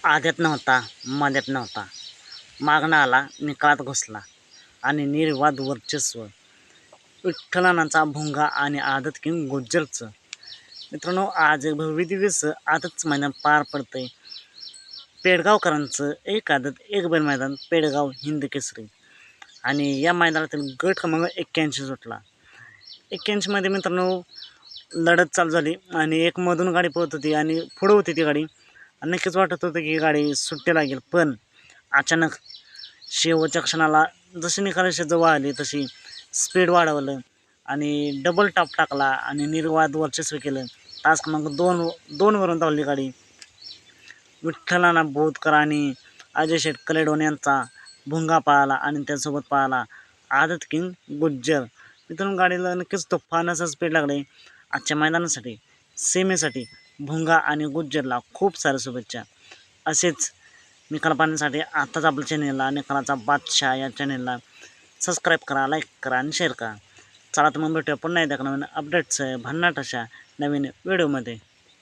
आद्यात नव्हता मध्यात नव्हता, मागणं आला निकालात घुसला आणि निर्वाद वर्चस्व विठ्ठलानाचा भुंगा आणि आदत किंग गुज्जरचं. मित्रांनो, आज एक भव्यदिव्य आदतचं मैदान पार पडतंय. पेडगावकरांचं एक आदत एक बैल मैदान पेडगाव हिंद केसरी आणि या मैदानातील गट क्रमांक 81 सुटला. 81 मध्ये मित्रांनो लढत चालू झाली आणि एक मधून गाडी पळत होती आणि पुढं होती ती गाडी. नक्कीच वाटत होतं की गाडी सुट्टी लागेल, पण अचानक शेवटच्या क्षणाला जशी निकालाची जवळ आली तशी स्पीड वाढवलं आणि डबल टॉप टाकला आणि निर्वाद वर्चस्व केलं. तास क्रमांक 2 वरून धावली गाडी. विठ्ठलाना बोधकर आणि अजय शेठ कलेडोन यांचा भुंगा पळाला आणि त्यासोबत पळाला आदत किंग गुज्जर. मित्रांनो, गाडीला नक्कीच तुफान असं स्पीड लागले. आजच्या मैदानासाठी सीमेसाठी भुंगा आणि गुज्जरला खूप साऱ्या शुभेच्छा. असेच निकाल पाहण्यासाठी आताच आपल्या चॅनेलला निकालाचा बादशाह या चॅनेलला सबस्क्राईब करा, लाईक करा आणि शेअर करा. चला तर मग भेटूया पुन्हा एकदा नवीन अपडेट्स भन्नाट अशा नवीन व्हिडिओमध्ये.